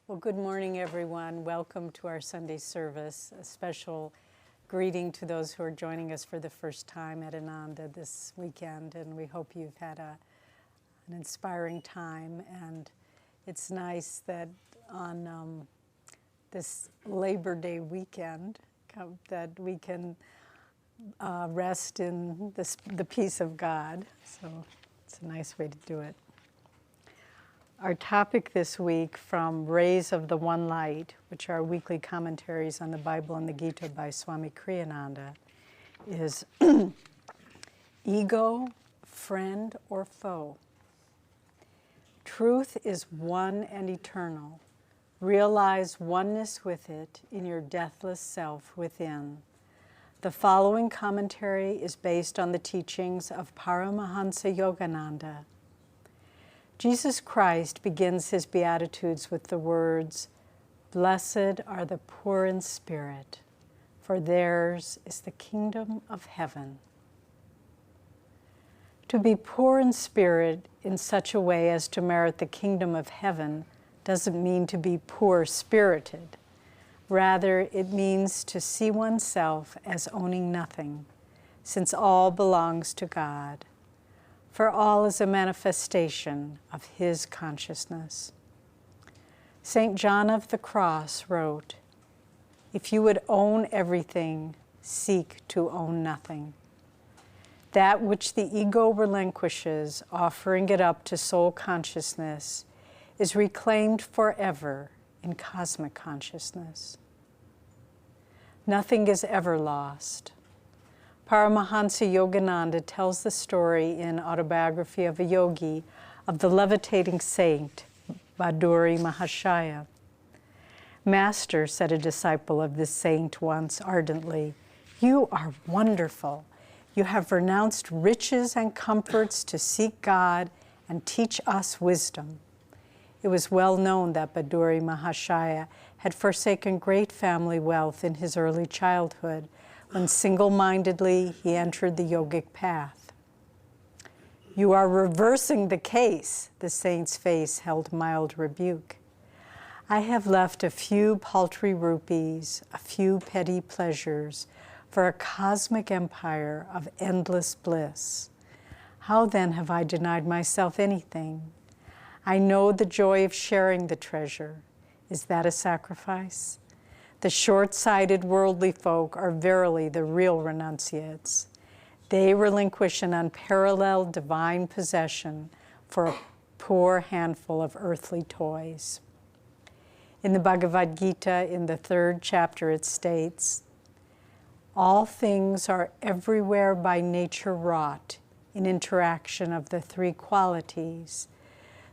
Well, good morning, everyone. Welcome to our Sunday service. A special greeting to those who are joining us for the first time at Ananda this weekend, and we hope you've had an inspiring time. And it's nice that on this Labor Day weekend that we can rest in the peace of God. So it's a nice way to do it. Our topic this week from Rays of the One Light, which are weekly commentaries on the Bible and the Gita by Swami Kriyananda, is ego, friend or foe. Truth is one and eternal. Realize oneness with it in your deathless self within. The following commentary is based on the teachings of Paramahansa Yogananda. Jesus Christ begins his Beatitudes with the words, "Blessed are the poor in spirit, for theirs is the kingdom of heaven." To be poor in spirit in such a way as to merit the kingdom of heaven doesn't mean to be poor-spirited. Rather, it means to see oneself as owning nothing, since all belongs to God. For all is a manifestation of his consciousness. St. John of the Cross wrote, "If you would own everything, seek to own nothing." That which the ego relinquishes, offering it up to soul consciousness, is reclaimed forever in cosmic consciousness. Nothing is ever lost. Paramahansa Yogananda tells the story in Autobiography of a Yogi of the levitating saint, Baduri Mahashaya. "Master," said a disciple of this saint once ardently, "you are wonderful. You have renounced riches and comforts to seek God and teach us wisdom." It was well known that Baduri Mahashaya had forsaken great family wealth in his early childhood, when single-mindedly he entered the yogic path. "You are reversing the case," the saint's face held mild rebuke. "I have left a few paltry rupees, a few petty pleasures, for a cosmic empire of endless bliss. How then have I denied myself anything? I know the joy of sharing the treasure. Is that a sacrifice? The short-sighted worldly folk are verily the real renunciates. They relinquish an unparalleled divine possession for a poor handful of earthly toys." In the Bhagavad Gita, in the 3rd chapter, it states, "All things are everywhere by nature wrought in interaction of the three qualities.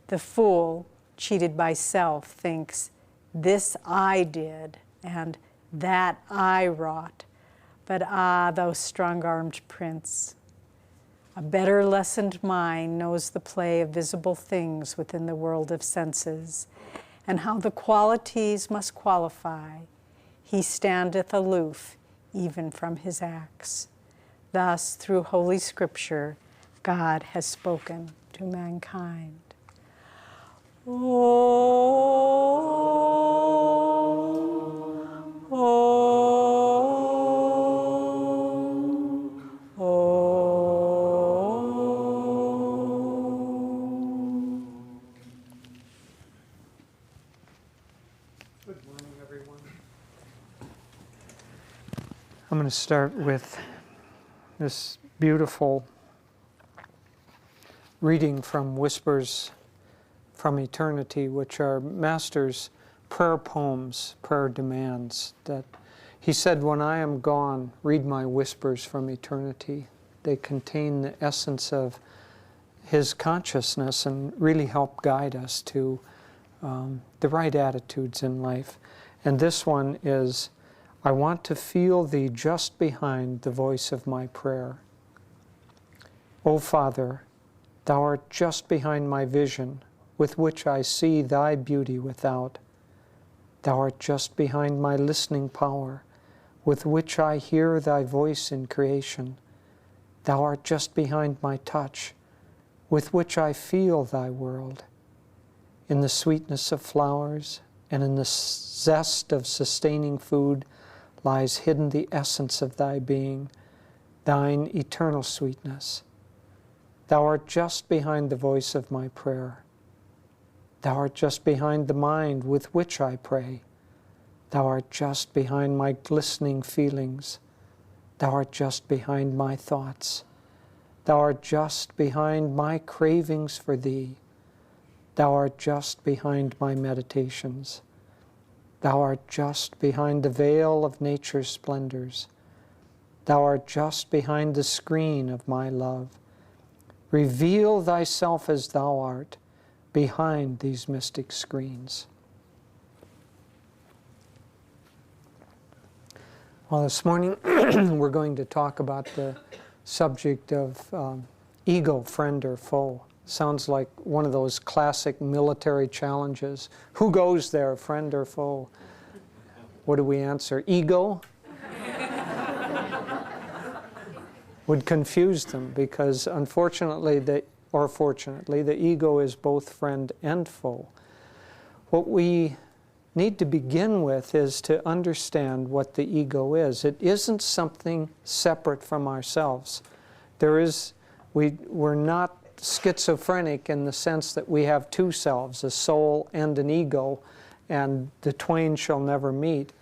The fool, cheated by self, thinks, 'This I did,' and 'that I wrought.' But thou strong-armed prince, a better lessoned mind knows the play of visible things within the world of senses, and how the qualities must qualify. He standeth aloof even from his acts." Thus, through Holy Scripture, God has spoken to mankind. Good morning, everyone. I'm going to start with this beautiful reading from Whispers from Eternity, which are Master's prayer poems, prayer demands. That he said, "When I am gone, read my whispers from eternity." They contain the essence of his consciousness and really help guide us to the right attitudes in life. And this one is, "I want to feel thee just behind the voice of my prayer. O Father, thou art just behind my vision, with which I see thy beauty without. Thou art just behind my listening power, with which I hear thy voice in creation. Thou art just behind my touch, with which I feel thy world. In the sweetness of flowers, and in the zest of sustaining food lies hidden the essence of thy being, thine eternal sweetness. Thou art just behind the voice of my prayer. Thou art just behind the mind with which I pray. Thou art just behind my glistening feelings. Thou art just behind my thoughts. Thou art just behind my cravings for thee. Thou art just behind my meditations. Thou art just behind the veil of nature's splendors. Thou art just behind the screen of my love. Reveal thyself as thou art behind these mystic screens. Well, this morning we're going to talk about the subject of ego, friend or foe. Sounds like one of those classic military challenges. Who goes there, friend or foe? What do we answer? Ego? Would confuse them because unfortunately, or fortunately, the ego is both friend and foe. What we need to begin with is to understand what the ego is. It isn't something separate from ourselves. We're not schizophrenic in the sense that we have two selves, a soul and an ego, and the twain shall never meet.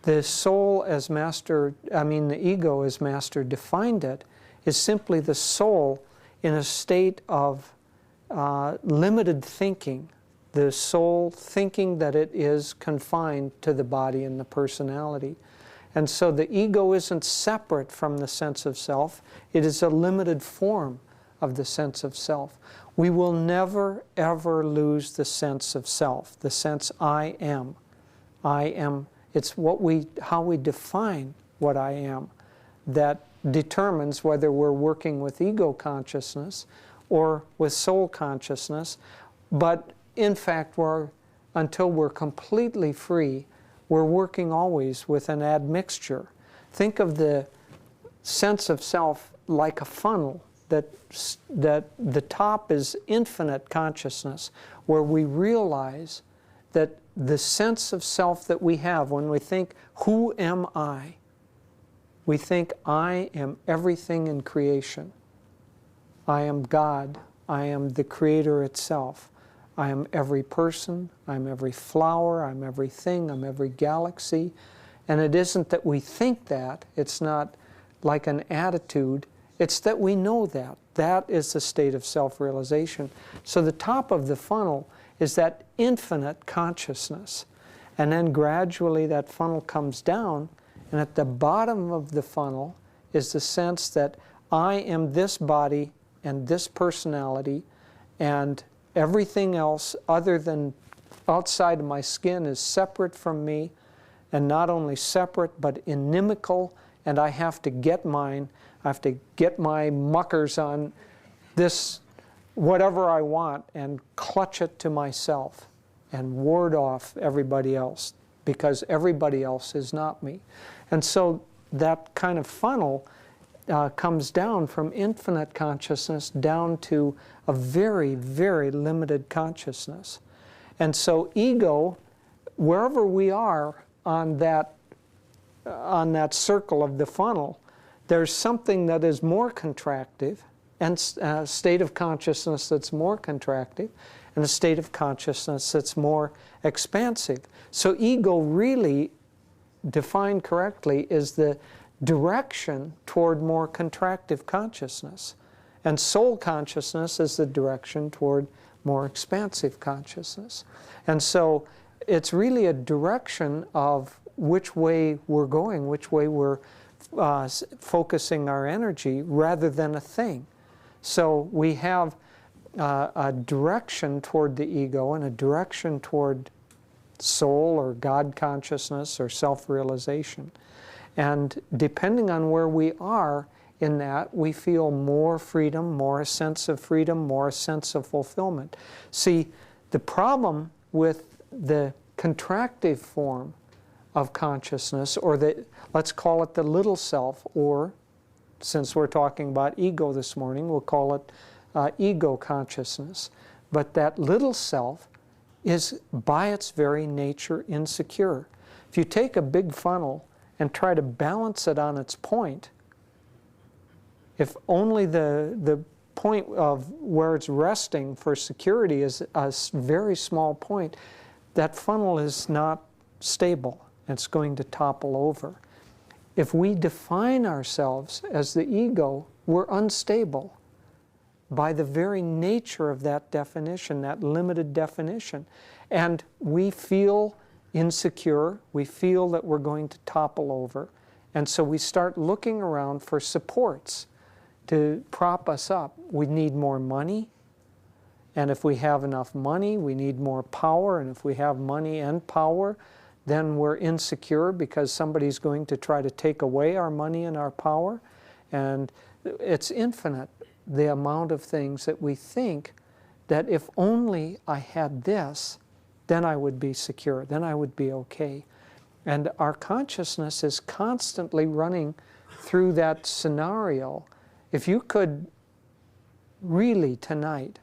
The soul the ego as Master defined it, is simply the soul in a state of limited thinking. The soul thinking that it is confined to the body and the personality. And so the ego isn't separate from the sense of self. It is a limited form of the sense of self. We will never, ever lose the sense of self, the sense I am. I am. It's how we define what I am that determines whether we're working with ego consciousness or with soul consciousness. But in fact, until we're completely free, we're working always with an admixture. Think of the sense of self like a funnel, that the top is infinite consciousness, where we realize that the sense of self that we have when we think, who am I? We think, I am everything in creation. I am God. I am the Creator itself. I am every person. I'm every flower. I'm everything. I'm every galaxy. And it isn't that we think that. It's not like an attitude. It's that we know that. That is the state of self-realization. So the top of the funnel is that infinite consciousness. And then gradually that funnel comes down, and at the bottom of the funnel is the sense that I am this body and this personality, and everything else other than outside of my skin is separate from me, and not only separate but inimical, and I have to get mine. I have to get my muckers on this whatever I want and clutch it to myself and ward off everybody else, because everybody else is not me. And so that kind of funnel comes down from infinite consciousness down to a very, very limited consciousness. And so ego, wherever we are on that circle of the funnel, there's something that is more contractive, and a state of consciousness that's more contractive, and a state of consciousness that's more expansive. So ego really, defined correctly, is the direction toward more contractive consciousness. And soul consciousness is the direction toward more expansive consciousness. And so it's really a direction of which way we're going, which way we're focusing our energy, rather than a thing. So we have a direction toward the ego and a direction toward soul or God consciousness or self-realization. And depending on where we are in that, we feel more freedom, more a sense of freedom, more a sense of fulfillment. See, the problem with the contractive form of consciousness, or let's call it the little self, or since we're talking about ego this morning, we'll call it ego consciousness. But that little self is by its very nature insecure. If you take a big funnel and try to balance it on its point, if only the point of where it's resting for security is a very small point, that funnel is not stable. It's going to topple over. If we define ourselves as the ego, we're unstable by the very nature of that definition, that limited definition. And we feel insecure, we feel that we're going to topple over, and so we start looking around for supports to prop us up. We need more money, and if we have enough money, we need more power, and if we have money and power, then we're insecure because somebody's going to try to take away our money and our power. And it's infinite, the amount of things that we think that if only I had this, then I would be secure, then I would be okay. And our consciousness is constantly running through that scenario. If you could really tonight,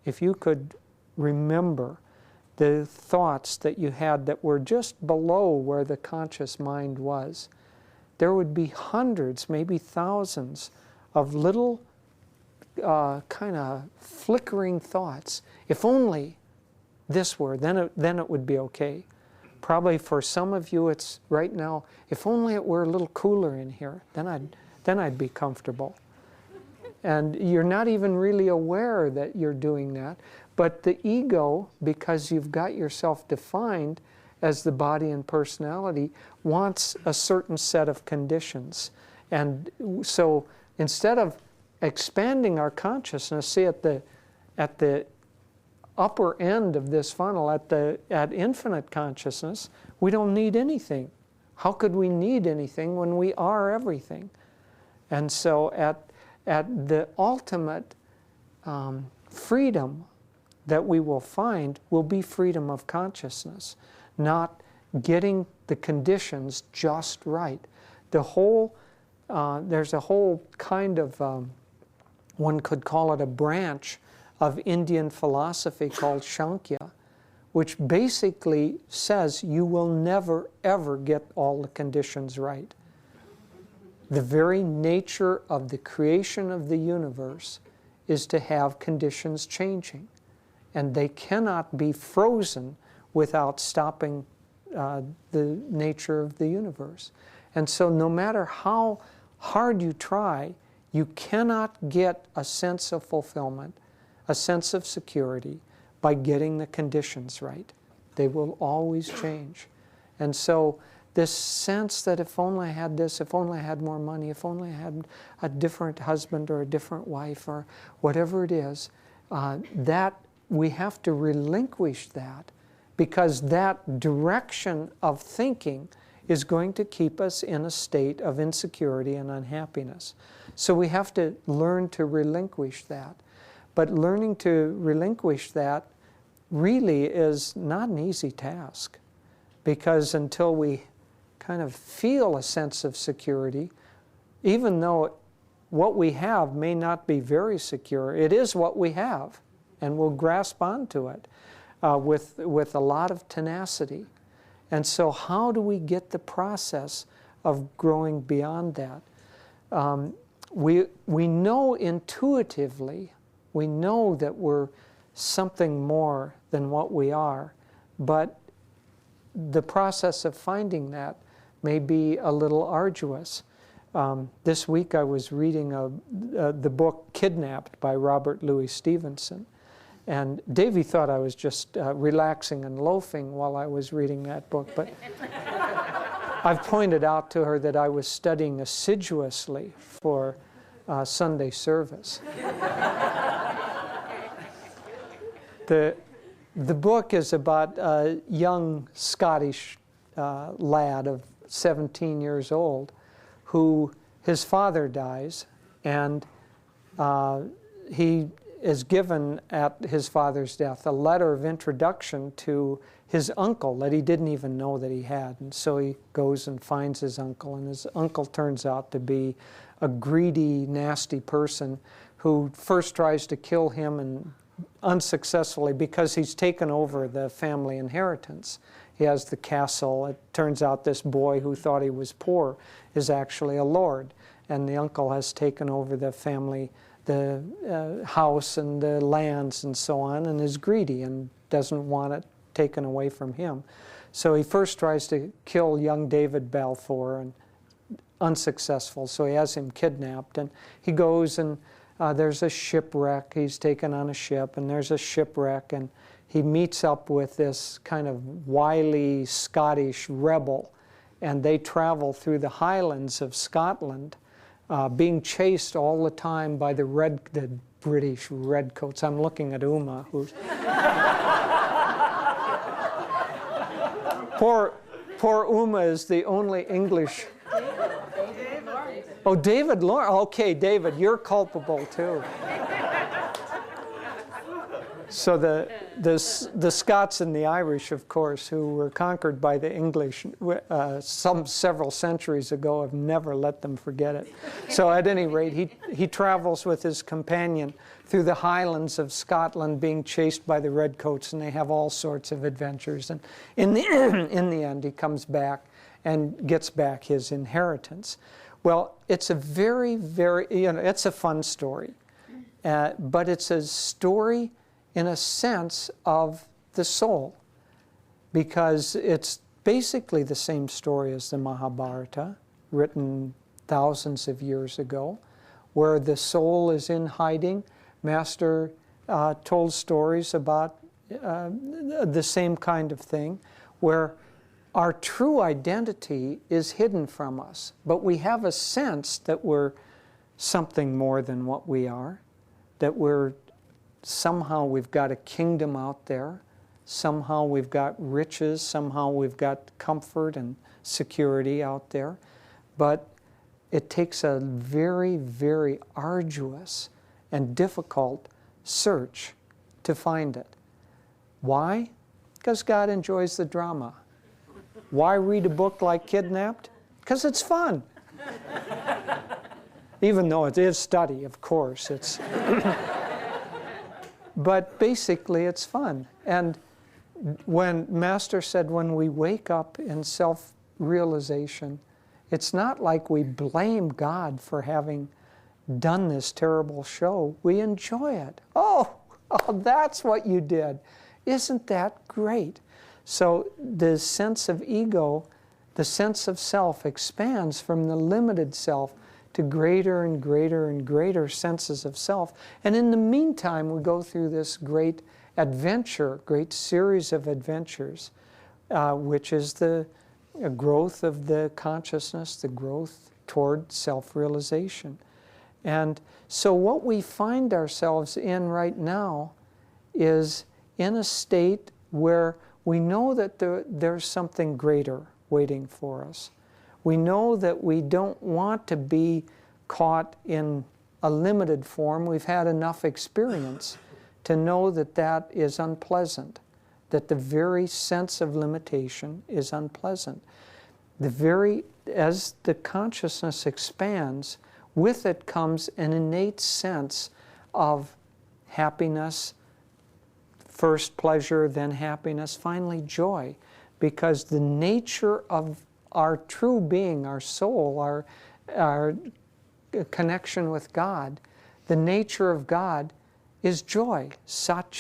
if you could remember the thoughts that you had that were just below where the conscious mind was, there would be hundreds, maybe thousands of little kind of flickering thoughts. If only this were, then it would be okay. Probably for some of you it's right now, if only it were a little cooler in here, then I'd be comfortable. And you're not even really aware that you're doing that. But the ego, because you've got yourself defined as the body and personality, wants a certain set of conditions. And so instead of expanding our consciousness, see at the upper end of this funnel, at infinite consciousness, we don't need anything. How could we need anything when we are everything? And so at the ultimate freedom that we will find will be freedom of consciousness, not getting the conditions just right. There's a whole kind of, one could call it a branch of Indian philosophy called Sankhya, which basically says you will never ever get all the conditions right. The very nature of the creation of the universe is to have conditions changing. And they cannot be frozen without stopping the nature of the universe. And so no matter how hard you try, you cannot get a sense of fulfillment, a sense of security, by getting the conditions right. They will always change. And so this sense that if only I had this, if only I had more money, if only I had a different husband or a different wife or whatever it is, that we have to relinquish that, because that direction of thinking is going to keep us in a state of insecurity and unhappiness. So we have to learn to relinquish that. But learning to relinquish that really is not an easy task, because until we kind of feel a sense of security, even though what we have may not be very secure, it is what we have, and we'll grasp onto it with a lot of tenacity. And so how do we get the process of growing beyond that? We know intuitively, we know that we're something more than what we are, but the process of finding that may be a little arduous. This week I was reading the book Kidnapped by Robert Louis Stevenson. And Devi thought I was just relaxing and loafing while I was reading that book, but I've pointed out to her that I was studying assiduously for Sunday service. The book is about a young Scottish lad of 17 years old who his father dies, and he is given at his father's death a letter of introduction to his uncle that he didn't even know that he had. And so he goes and finds his uncle, and his uncle turns out to be a greedy, nasty person who first tries to kill him and unsuccessfully because he's taken over the family inheritance. He has the castle. It turns out this boy who thought he was poor is actually a lord, and the uncle has taken over the family, the house and the lands and so on, and is greedy and doesn't want it taken away from him. So he first tries to kill young David Balfour, and unsuccessful, so he has him kidnapped, and he goes and there's a shipwreck. He's taken on a ship, and there's a shipwreck, and he meets up with this kind of wily Scottish rebel, and they travel through the highlands of Scotland, being chased all the time by the British redcoats. I'm looking at Uma, who's poor Uma is the only English. Oh, David Lawrence. Okay, David, you're culpable too. So the Scots and the Irish, of course, who were conquered by the English several centuries ago, have never let them forget it. So at any rate, he travels with his companion through the highlands of Scotland, being chased by the redcoats, and they have all sorts of adventures. And in the end, he comes back and gets back his inheritance. Well, it's a very, very, it's a fun story, but it's a story in a sense of the soul, because it's basically the same story as the Mahabharata, written thousands of years ago, where the soul is in hiding. Master told stories about the same kind of thing, where our true identity is hidden from us, but we have a sense that we're something more than what we are, that somehow we've got a kingdom out there, somehow we've got riches, somehow we've got comfort and security out there, but it takes a very, very arduous and difficult search to find it. Why? Because God enjoys the drama. Why read a book like Kidnapped? Because it's fun. Even though it is study, of course. But basically it's fun. And when Master said, when we wake up in self-realization, it's not like we blame God for having done this terrible show. We enjoy it. Oh, that's what you did. Isn't that great? So the sense of ego, the sense of self, expands from the limited self to greater and greater and greater senses of self. And in the meantime, we go through this great adventure, great series of adventures, which is the growth of the consciousness, the growth toward self-realization. And so what we find ourselves in right now is in a state where we know that there's something greater waiting for us. We know that we don't want to be caught in a limited form. We've had enough experience to know that that is unpleasant, that the very sense of limitation is unpleasant. As the consciousness expands, with it comes an innate sense of happiness, first pleasure, then happiness, finally joy, because the nature of our true being, our soul, our connection with God, the nature of God is joy,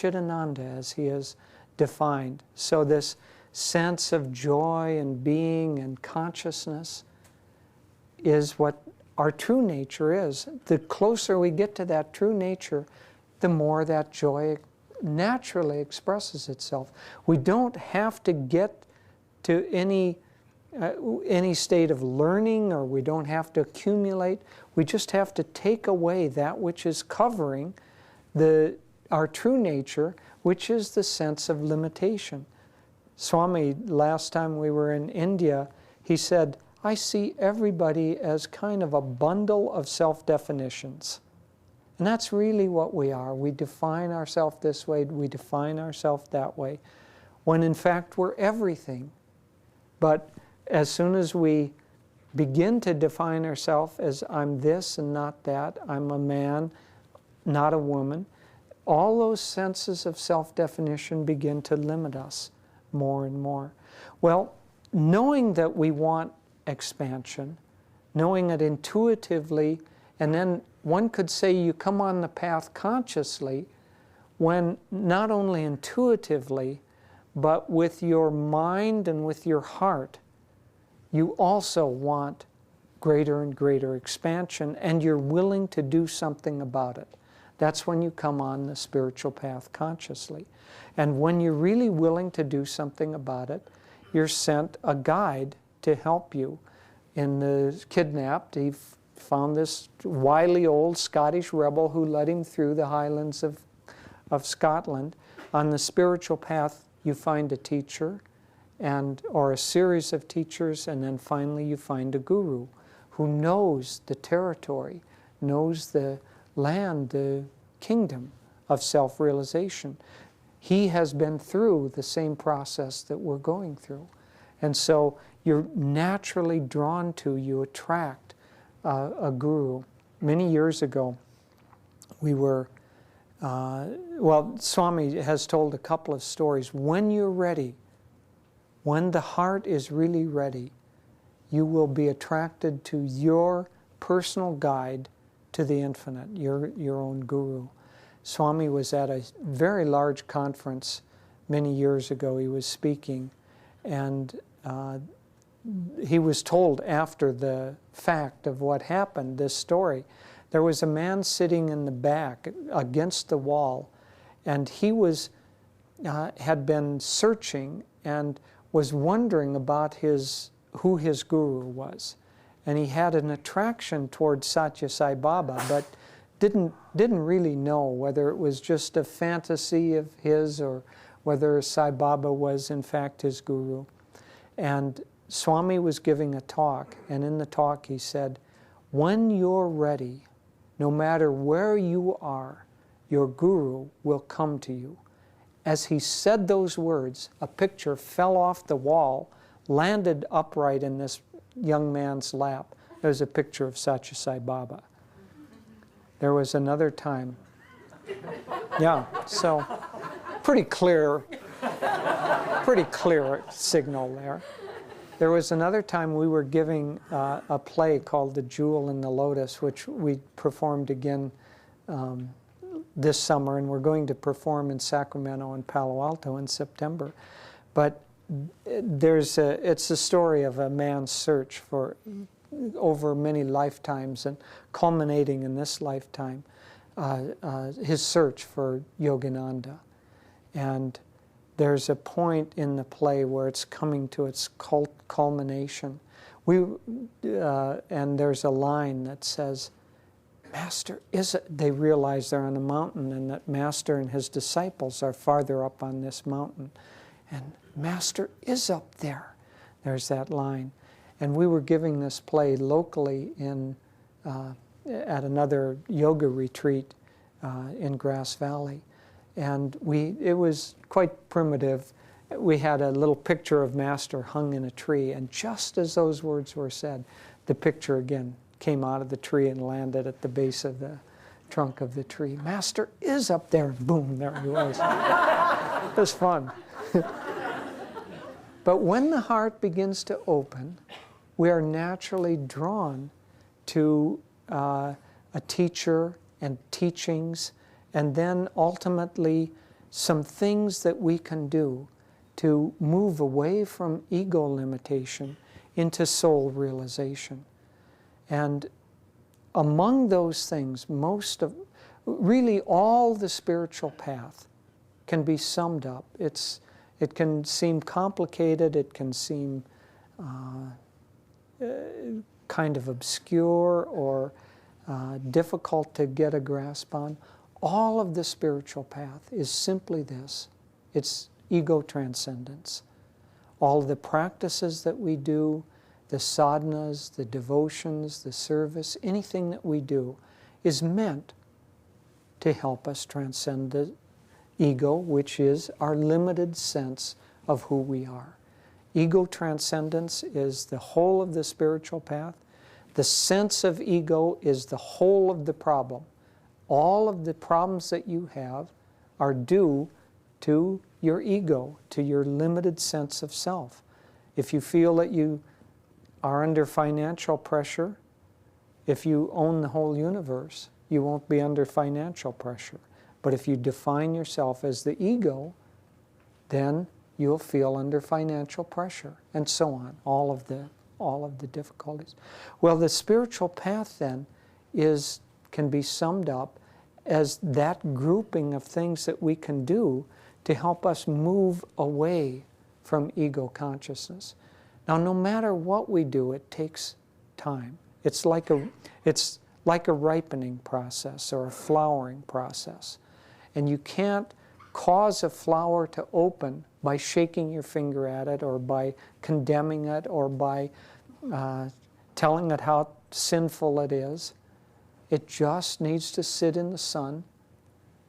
Ananda, as he is defined. So this sense of joy and being and consciousness is what our true nature is. The closer we get to that true nature, the more that joy naturally expresses itself. We don't have to get to any state of learning, or we don't have to accumulate. We just have to take away that which is covering our true nature, which is the sense of limitation. Swami, last time we were in India, he said, I see everybody as kind of a bundle of self-definitions. And that's really what we are. We define ourselves this way, we define ourselves that way, when in fact we're everything. But as soon as we begin to define ourselves as I'm this and not that, I'm a man, not a woman, all those senses of self-definition begin to limit us more and more. Well, knowing that we want expansion, knowing it intuitively, and then one could say you come on the path consciously when not only intuitively, but with your mind and with your heart, you also want greater and greater expansion, and you're willing to do something about it. That's when you come on the spiritual path consciously. And when you're really willing to do something about it, you're sent a guide to help you. In the Kidnapped, he found this wily old Scottish rebel who led him through the highlands of Scotland. On the spiritual path, you find a teacher, or a series of teachers, and then finally you find a guru who knows the territory, knows the land, the kingdom of self-realization. He has been through the same process that we're going through. And so you're naturally drawn to, you attract a guru. Many years ago, we were, Swami has told a couple of stories. When you're ready, when the heart is really ready, you will be attracted to your personal guide to the infinite, your own guru. Swami was at a very large conference many years ago. He was speaking, and he was told after the fact of what happened, this story. There was a man sitting in the back against the wall, and he was had been searching and was wondering about who his guru was. And he had an attraction towards Satya Sai Baba, but didn't really know whether it was just a fantasy of his or whether Sai Baba was in fact his guru. And Swami was giving a talk, and in the talk he said, when you're ready, no matter where you are, your guru will come to you. As he said those words, a picture fell off the wall, landed upright in this young man's lap. There's a picture of Satya Sai Baba. There was another time. Yeah, so pretty clear signal there. There was another time we were giving a play called The Jewel in the Lotus, which we performed again this summer, and we're going to perform in Sacramento and Palo Alto in September. But it's a story of a man's search for over many lifetimes and culminating in this lifetime, his search for Yogananda. And there's a point in the play where it's coming to its culmination. And there's a line that says, Master, they realize they're on a mountain and that Master and his disciples are farther up on this mountain. And Master is up there. There's that line. And we were giving this play locally at another yoga retreat in Grass Valley. And it was quite primitive. We had a little picture of Master hung in a tree, and just as those words were said, the picture again came out of the tree and landed at the base of the trunk of the tree. Master is up there, and boom, there he was. It was fun. But when the heart begins to open, we are naturally drawn to a teacher and teachings, and then ultimately some things that we can do to move away from ego limitation into soul realization. And among those things, really all the spiritual path can be summed up. It can seem complicated, it can seem kind of obscure or difficult to get a grasp on. All of the spiritual path is simply this. It's ego transcendence. All the practices that we do, the sadhanas, the devotions, the service, anything that we do is meant to help us transcend the ego, which is our limited sense of who we are. Ego transcendence is the whole of the spiritual path. The sense of ego is the whole of the problem. All of the problems that you have are due to your ego, to your limited sense of self. If you feel that you are under financial pressure, if you own the whole universe, you won't be under financial pressure. But if you define yourself as the ego, then you'll feel under financial pressure, and so on, all of the difficulties. Well, the spiritual path then can be summed up as that grouping of things that we can do to help us move away from ego consciousness. Now, no matter what we do, it takes time. It's like a ripening process or a flowering process. And you can't cause a flower to open by shaking your finger at it or by condemning it or by telling it how sinful it is. It just needs to sit in the sun,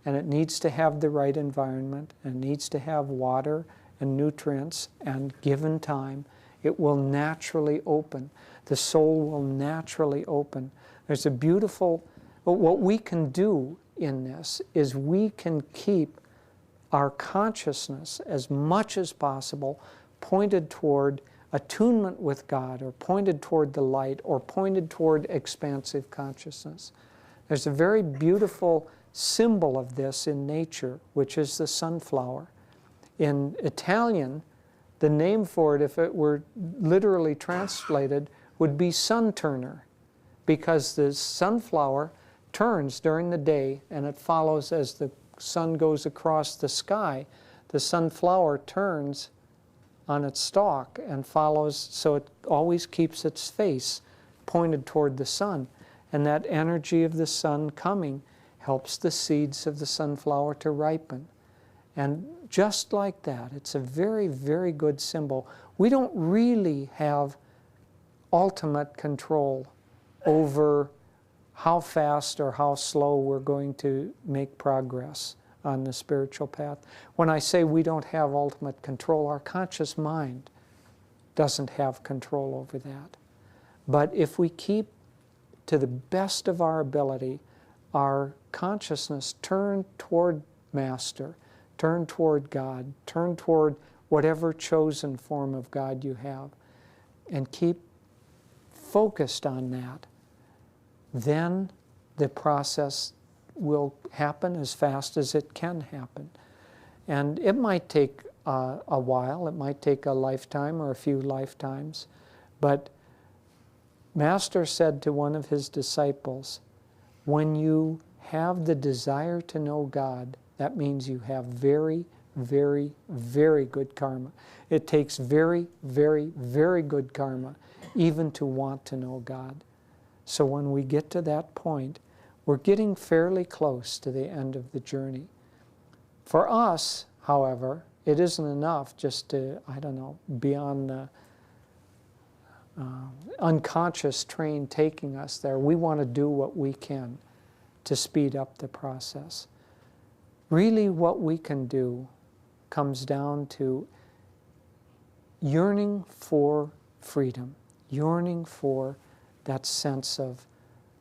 and it needs to have the right environment, and it needs to have water and nutrients, and given time, it will naturally open. The soul will naturally open. There's a beautiful, what we can do in this is we can keep our consciousness as much as possible pointed toward attunement with God, or pointed toward the light, or pointed toward expansive consciousness. There's a very beautiful symbol of this in nature, which is the sunflower. In Italian, the name for it, if it were literally translated, would be sun turner, because the sunflower turns during the day and it follows as the sun goes across the sky. The sunflower turns on its stalk and follows, so it always keeps its face pointed toward the sun. And that energy of the sun coming helps the seeds of the sunflower to ripen. And just like that, it's a very, very good symbol. We don't really have ultimate control over how fast or how slow we're going to make progress on the spiritual path. When I say we don't have ultimate control, our conscious mind doesn't have control over that. But if we keep, to the best of our ability, our consciousness turned toward Master, turn toward God, turn toward whatever chosen form of God you have, and keep focused on that, then the process will happen as fast as it can happen. And it might take a while, it might take a lifetime or a few lifetimes, but Master said to one of his disciples, when you have the desire to know God, that means you have very, very, very good karma. It takes very, very, very good karma even to want to know God. So when we get to that point, we're getting fairly close to the end of the journey. For us, however, it isn't enough just to, be on the unconscious train taking us there. We want to do what we can to speed up the process. Really, what we can do comes down to yearning for freedom, yearning for that sense of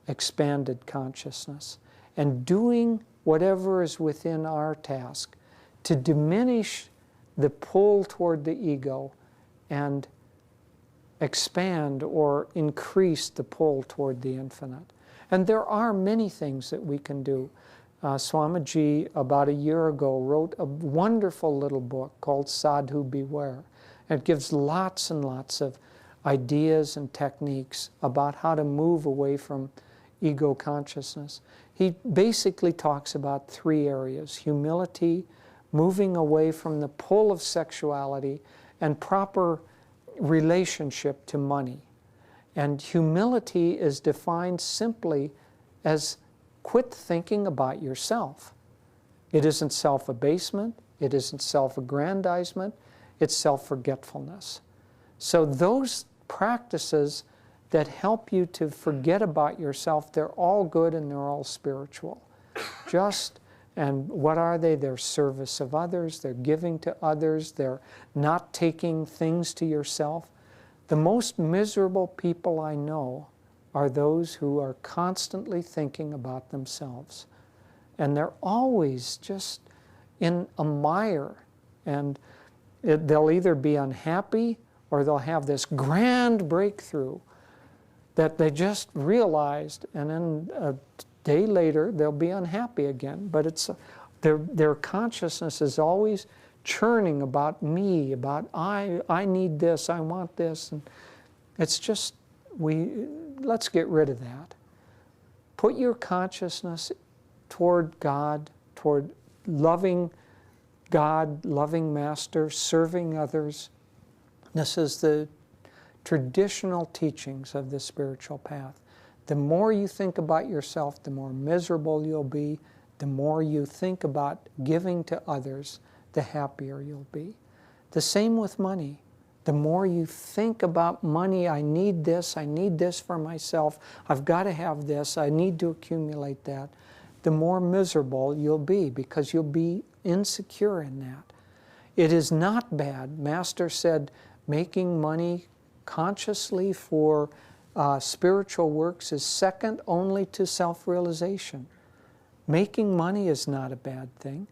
expanded consciousness, and doing whatever is within our task to diminish the pull toward the ego and expand or increase the pull toward the infinite. And there are many things that we can do. Swamiji, about a year ago, wrote a wonderful little book called Sadhu Beware. It gives lots and lots of ideas and techniques about how to move away from ego consciousness. He basically talks about three areas: humility, moving away from the pull of sexuality, and proper relationship to money. And humility is defined simply as quit thinking about yourself. It isn't self-abasement, it isn't self-aggrandizement, it's self-forgetfulness. So those practices that help you to forget about yourself, they're all good and they're all spiritual. And what are they? They're service of others, they're giving to others, they're not taking things to yourself. The most miserable people I know are those who are constantly thinking about themselves. And they're always just in a mire, and they'll either be unhappy or they'll have this grand breakthrough that they just realized, and then a day later they'll be unhappy again. But it's their consciousness is always churning about me, about I need this, I want this, and it's just let's get rid of that. Put your consciousness toward God, toward loving God, loving Master, serving others. This is the traditional teachings of the spiritual path. The more you think about yourself, the more miserable you'll be. The more you think about giving to others, the happier you'll be. The same with money. The more you think about money, I need this for myself, I've got to have this, I need to accumulate that, the more miserable you'll be, because you'll be insecure in that. It is not bad. Master said making money consciously for spiritual works is second only to self-realization. Making money is not a bad thing.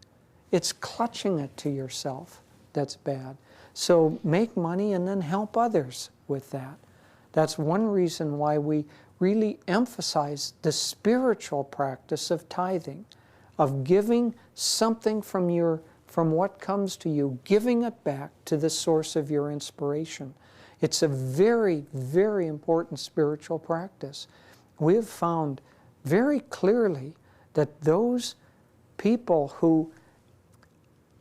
It's clutching it to yourself that's bad. So make money and then help others with that. That's one reason why we really emphasize the spiritual practice of tithing, of giving something from what comes to you, giving it back to the source of your inspiration. It's a very, very important spiritual practice. We have found very clearly that those people who,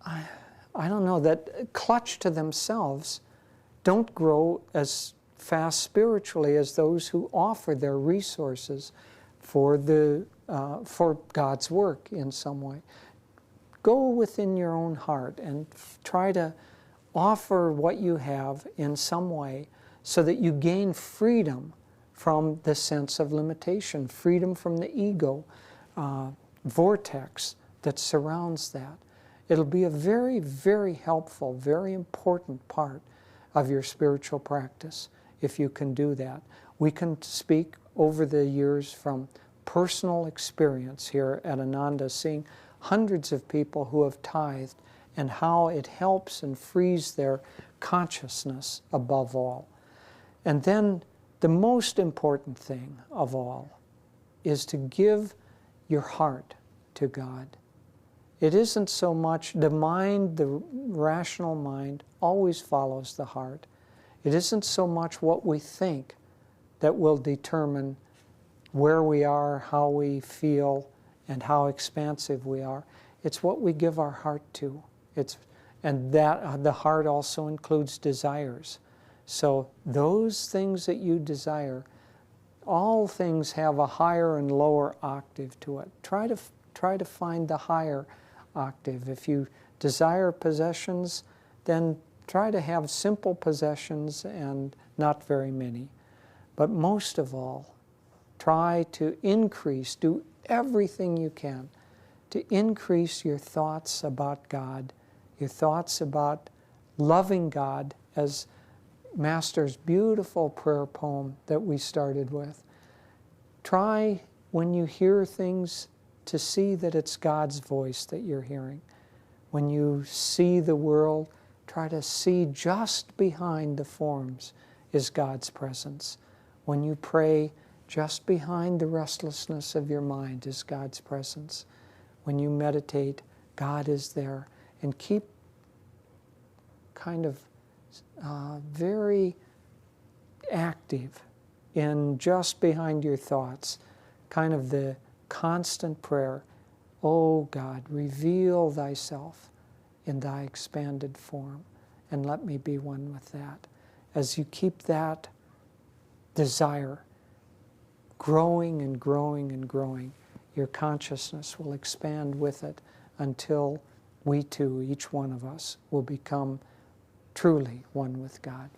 I don't know, that clutch to themselves don't grow as fast spiritually as those who offer their resources for God's work in some way. Go within your own heart and try to offer what you have in some way so that you gain freedom from the sense of limitation, freedom from the ego vortex that surrounds that. It'll be a very, very helpful, very important part of your spiritual practice if you can do that. We can speak over the years from personal experience here at Ananda, seeing hundreds of people who have tithed and how it helps and frees their consciousness above all. And then the most important thing of all is to give your heart to God. It isn't so much the mind, the rational mind always follows the heart. It isn't so much what we think that will determine where we are, how we feel, and how expansive we are. It's what we give our heart to. And that the heart also includes desires. So those things that you desire, all things have a higher and lower octave to it. Try to find the higher octave. If you desire possessions, then try to have simple possessions and not very many. But most of all, try to increase, do everything you can to increase your thoughts about God, your thoughts about loving God, as Master's beautiful prayer poem that we started with. Try, when you hear things, to see that it's God's voice that you're hearing. When you see the world, try to see just behind the forms is God's presence. When you pray, just behind the restlessness of your mind is God's presence. When you meditate, God is there. And keep kind of very active in just behind your thoughts, kind of the constant prayer, "Oh God, reveal thyself in thy expanded form, and let me be one with that." As you keep that desire growing and growing and growing, your consciousness will expand with it until we too, each one of us, will become truly one with God.